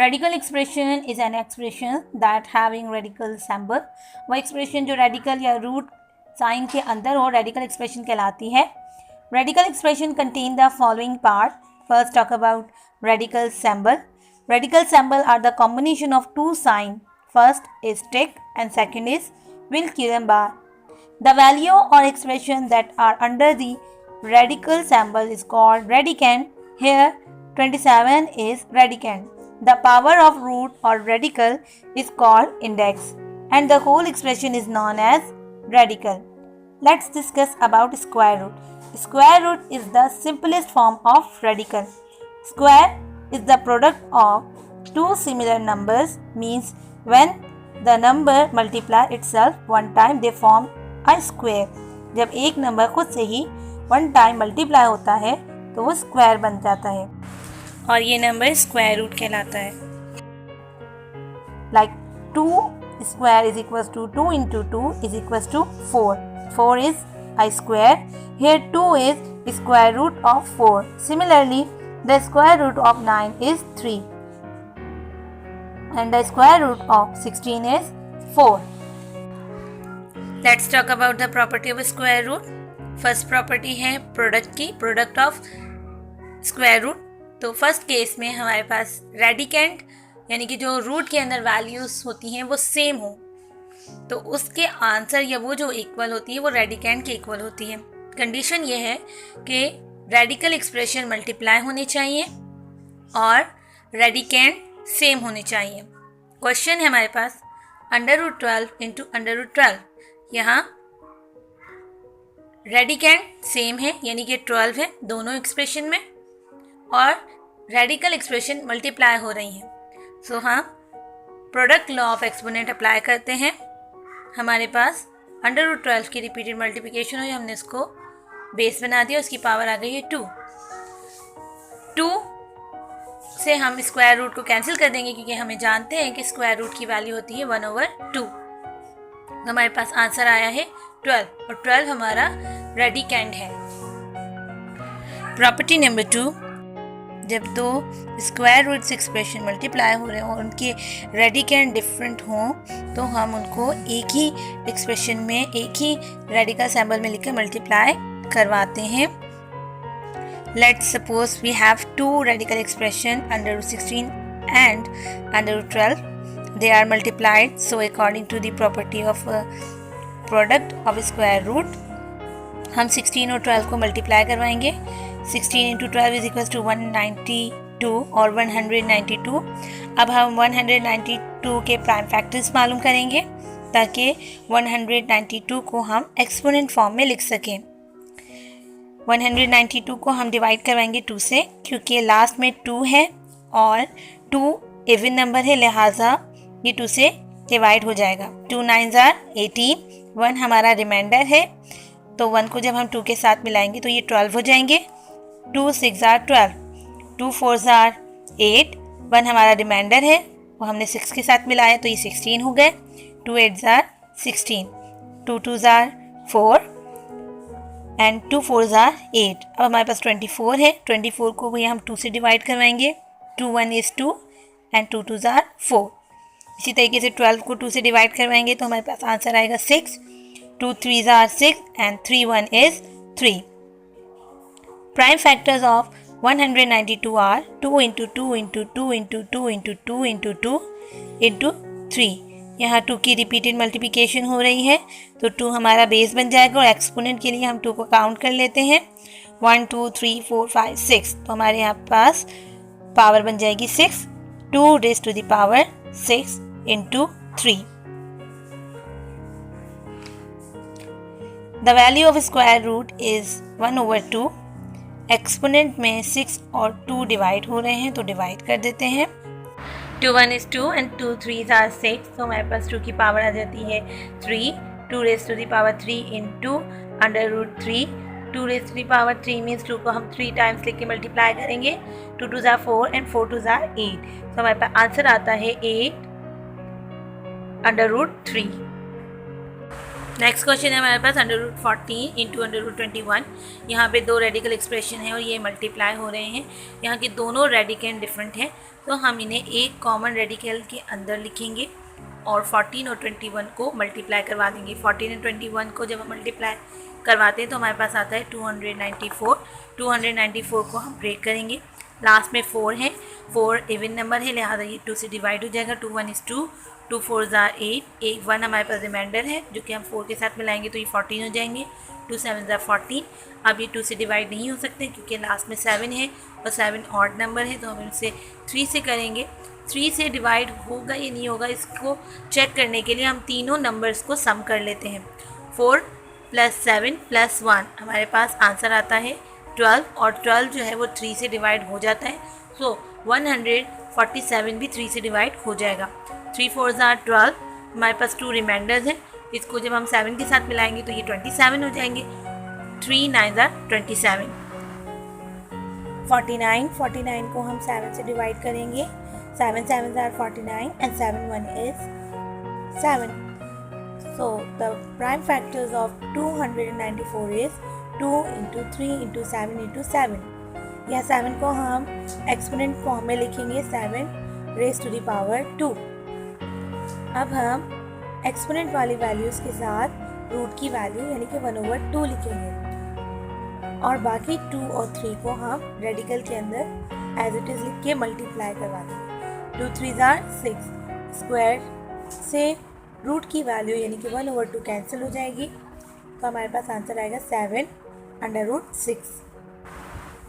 Radical expression is an expression that having radical symbol. वो expression जो radical या root sign के अंदर हो रेडिकल एक्सप्रेशन कहलाती है। Radical expression contain the following part. First talk about radical symbol. Radical symbol are the combination of two sign. First is tick and second is Wilhelm bar. The value or expression that are under the radical symbol is called radicand. Here 27 is radicand. The power of root or radical is called index and the whole expression is known as radical. Let's discuss about square root. Square root is the simplest form of radical. Square is the product of two similar numbers, means when the number multiply itself one time they form a square. जब एक number खुद से ही one time multiply होता है तो वो square बन जाता है और ये नंबर स्क्वायर रूट कहलाता है. Like 2 square is equals to 2 into 2 is equals to 4. 4 is a square. Here 2 is square root of 4. Similarly, the square root of 9 is 3. And the square root of 16 is 4. Let's talk about the property of square root. First property है product की, product of square root. तो first case में हमारे पास radicand यानी कि जो root के अंदर वैल्यूज होती हैं वो सेम हो तो उसके आंसर या वो जो इक्वल होती है वो रेडिकेंट के इक्वल होती है. कंडीशन ये है कि रेडिकल एक्सप्रेशन मल्टीप्लाई होने चाहिए और रेडिकेंट सेम होने चाहिए. क्वेश्चन है हमारे पास √12 इंटू √12. यहाँ रेडिकेंट सेम है यानी कि 12 है दोनों एक्सप्रेशन में और रेडिकल एक्सप्रेशन मल्टीप्लाई हो रही हैं. सो हाँ, product law of exponent apply करते हैं. हमारे पास √12 की रिपीटेड मल्टीप्लिकेशन हुई, हमने इसको बेस बना दिया, उसकी पावर आ गई है 2. 2 से हम स्क्वायर रूट को कैंसिल कर देंगे क्योंकि हमें जानते हैं कि स्क्वायर रूट की वैल्यू होती है 1/2. हमारे पास आंसर आया है 12 और 12 हमारा रेडिकेंट है. प्रॉपर्टी नंबर 2, जब दो स्क्वायर रूट्स एक्सप्रेशन मल्टीप्लाई हो रहे हों उनके रेडिकेंट डिफरेंट हों तो हम उनको एक ही एक्सप्रेशन में एक ही रेडिकल सिंबल में लिखकर मल्टीप्लाई करवाते हैं. Let's suppose we have two radical expression √16 and √12. They are multiplied. So according to the property of product of square root, हम 16 और 12 को मल्टीप्लाई करवाएंगे. 16 into 12 is equals to 192 और 192. अब हम 192 के प्राइम फैक्टर्स मालूम करेंगे ताकि 192 को हम एक्सपोनेंट फॉर्म में लिख सकें. 192 को हम डिवाइड करवाएंगे 2 से क्योंकि लास्ट में 2 है और 2 इवन नंबर है लिहाजा ये 2 से डिवाइड हो जाएगा. 2 9s are 18. 1 हमारा रिमाइंडर है तो 1 को जब हम 2 के साथ मिलाएंगे तो ये 12 हो जाएंगे. 2 6s are 12. 2 4s are 8. 1 हमारा रिमाइंडर है वो हमने 6 के साथ मिलाया तो ये 16 हो गए. 2 8s are 16. 2 2s are 4 and 2 4s are 8. अब हमारे पास 24 है. 24 को भी हम 2 से डिवाइड करवाएंगे. 2 1 is 2 एंड 2 2s are 4. इसी तरीके से 12 को 2 से डिवाइड करवाएंगे तो हमारे पास आंसर आएगा 6. 2 3s are 6 and 3 1 is 3. Prime factors of 192 are 2 into 2 into 2 into 2 into 2 into 2 into 3. यहाँ 2 की रिपीटेड मल्टीप्लिकेशन हो रही है तो 2 हमारा बेस बन जाएगा और एक्सपोनेंट के लिए हम 2 को काउंट कर लेते हैं. 1 2 3 4 5 6 तो हमारे यहाँ पास पावर बन जाएगी 6. 2 raised to the power 6 into 3. The value of square root is 1/2. Exponent में 6 और 2 डिवाइड हो रहे हैं तो डिवाइड कर देते हैं. 2 1 is 2 and 2 3s are 6. तो हमारे पास 2 की पावर आ जाती है 3. 2 raised to the power 3 into √3. 2 raised to the power 3 means 2 को हम 3 टाइम्स लेके मल्टीप्लाई करेंगे. 2 2s are 4 and 4 2s are 8. तो हमारे पास आंसर आता है 8 √3. नेक्स्ट क्वेश्चन है हमारे पास √14 इंटू √21। यहाँ पे दो रेडिकल एक्सप्रेशन है और ये मल्टीप्लाई हो रहे हैं। यहाँ के दोनों रेडिकेंड डिफरेंट है, तो हम इन्हें एक कॉमन रेडिकल के अंदर लिखेंगे और 14 और 21 को मल्टीप्लाई करवा देंगे। 14 और 21 को जब हम मल्टीप्लाई करवाते हैं तो हमारे पास आता है 294। 294 को हम ब्रेक करेंगे, लास्ट में 4 है, 4 इवन नंबर है, लिहाजा ये 2 से डिवाइड हो जाएगा। 2 1 is 2, 2 4 are 8, 1 1 हमारे पास रिमाइंडर है जो कि हम 4 के साथ मिलाएंगे तो ये 14 हो जाएंगे। 2 7 are 14। अब ये 2 से डिवाइड नहीं हो सकते क्योंकि लास्ट में 7 है और 7 ऑड नंबर है, तो हम इनसे 3 से करेंगे। 3 से डिवाइड होगा या नहीं होगा इसको चेक करने के लिए हम तीनों नंबर्स को सम कर लेते हैं। 4 + 7 + 1 हमारे पास आंसर आता है 12, और 12 जो है वो 3 से डिवाइड हो जाता है, सो 147 भी 3 से डिवाइड हो जाएगा। 3 4 are 12, हमारे पास 2 रिमाइंडर्स हैं, इसको जब हम 7 के साथ मिलाएंगे तो ये 27 हो जाएंगे। 3 9 are 27। 49 को हम 7 से डिवाइड करेंगे। 7 7 are 49 and 7 1 is 7। So the prime factors of 294 is 2 into 3 into 7 into 7। या 7 को हम एक्सपोनेंट फॉर्म में लिखेंगे 7 raised to the power 2। अब हम एक्सपोनेंट वाली वैल्यूज़ के साथ रूट की वैल्यू यानी कि 1/2 लिखेंगे और बाकी 2 और 3 को हम रेडिकल के अंदर एज इट इज़ लिख के मल्टीप्लाई करवा देंगे। 2 3 are 6, स्क्वायर से रूट की वैल्यू यानी कि 1/2 कैंसिल हो जाएगी, तो हमारे पास आंसर आएगा 7/6।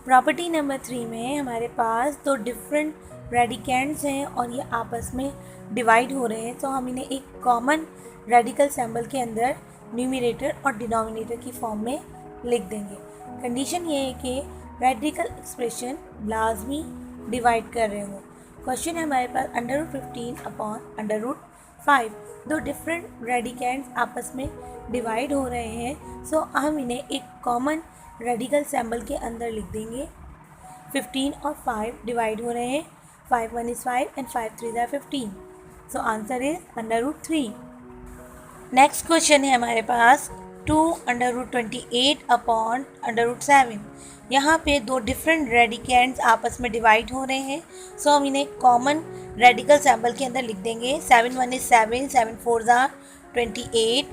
प्रॉपर्टी नंबर 3 में हमारे पास दो डिफरेंट रेडिकेंड्स हैं और ये आपस में डिवाइड हो रहे हैं, तो हम इन्हें एक कॉमन रेडिकल सिंबल के अंदर न्यूमरेटर और डिनोमिनेटर की फॉर्म में लिख देंगे। कंडीशन ये है कि रेडिकल एक्सप्रेशन लाजमी डिवाइड कर रहे हो। क्वेश्चन है हमारे पास √15/√5 दो डिफरेंट रेडिकेंड्स आपस में डिवाइड हो रहे हैं, सो हम इन्हें एक कॉमन रेडिकल सिंबल के अंदर लिख देंगे। 15 और 5 डिवाइड हो रहे हैं, 5 1 is 5 and 5 3 are 15, so answer is √3। Next question है हमारे पास 2/28/√7। यहाँ पे दो डिफरेंट रेडिकेंड्स आपस में डिवाइड हो रहे हैं, सो हम इन्हें कॉमन रेडिकल सिंबल के अंदर लिख देंगे। 7 1 is 7, 7 4 are 28,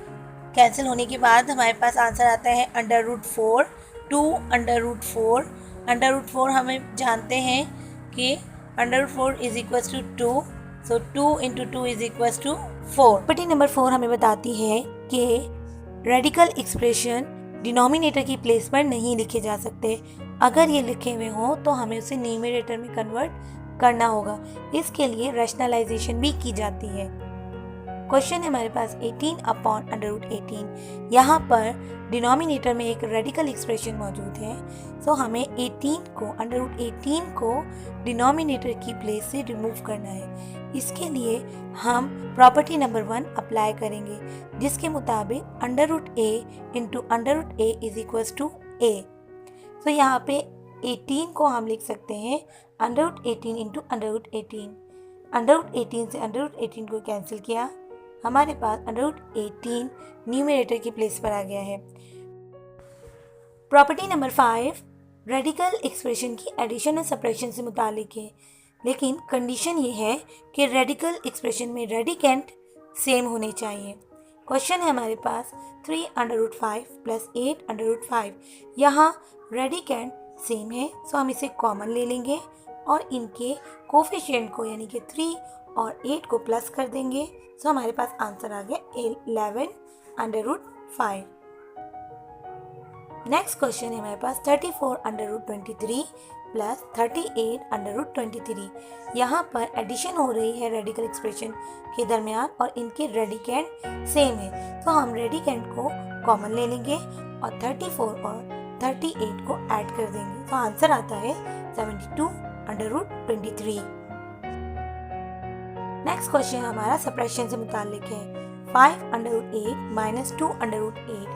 कैंसिल होने के बाद हमारे पास आंसर आता है √4। 2/4, √4 हमें जानते हैं कि √4 is equals to 2, so 2 into 2 is equals to 4। Property number 4 हमें बताती है कि रेडिकल एक्सप्रेशन डिनोमिनेटर की प्लेस पर नहीं लिखे जा सकते। अगर ये लिखे हुए हों तो हमें उसे न्यूमरेटर में कन्वर्ट करना होगा, इसके लिए रैशनलाइजेशन भी की जाती है। क्वेश्चन है हमारे पास 18/√18। यहाँ पर डिनोमिनेटर में एक रेडिकल एक्सप्रेशन मौजूद है, सो हमें 18 को डिनोमिनेटर की प्लेस से रिमूव करना है। इसके लिए हम प्रॉपर्टी नंबर 1 अप्लाई करेंगे, जिसके मुताबिक √a into √a is equals to a। तो यहाँ पे 18 को हम लिख सकते हैं √18 इंटू √18। √18 से √18 को कैंसिल किया, हमारे पास √18 न्यूमरेटर की प्लेस पर आ गया है। प्रॉपर्टी नंबर 5 रेडिकल एक्सप्रेशन की एडिशन और सब्ट्रैक्शन से मुतालिक है, लेकिन कंडीशन ये है कि रेडिकल एक्सप्रेशन में रेडिकेंट सेम होने चाहिए। क्वेश्चन है हमारे पास 3/5 + 8/5। यहाँ रेडिकेंट सेम है, सो हम इसे कॉमन ले लेंगे और इनके कोफिशिएंट को यानी कि 3 और 8 को प्लस कर देंगे, सो हमारे पास आंसर आ गया 11/5। नेक्स्ट क्वेश्चन है हमारे पास 34/23 + 38/23। यहाँ पर एडिशन हो रही है रेडिकल एक्सप्रेशन के दरमियान और इनके रेडिकेंट सेम है, तो हम रेडिकेंट को कॉमन ले लेंगे और 34 और 38 को ऐड कर देंगे, तो आंसर आता है 72/23। नेक्स्ट क्वेश्चन हमारा सब्ट्रैक्शन से मुताल्लिक है। 5/8 - 2/8।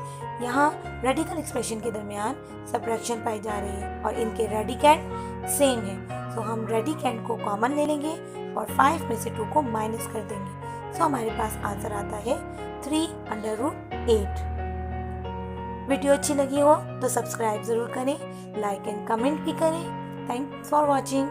यहाँ रेडिकल एक्सप्रेशन के दरमियान सब्ट्रैक्शन पाई जा रही है और इनके रेडिकेंट सेम है, तो हम रेडिकेंट को कॉमन ले लेंगे और 5 में से 2 को माइनस कर देंगे। सो हमारे पास आंसर आता है 3/8। वीडियो अच्छी लगी हो तो सब्सक्राइब ज़रूर करें, लाइक एंड कमेंट भी करें। Thanks for watching.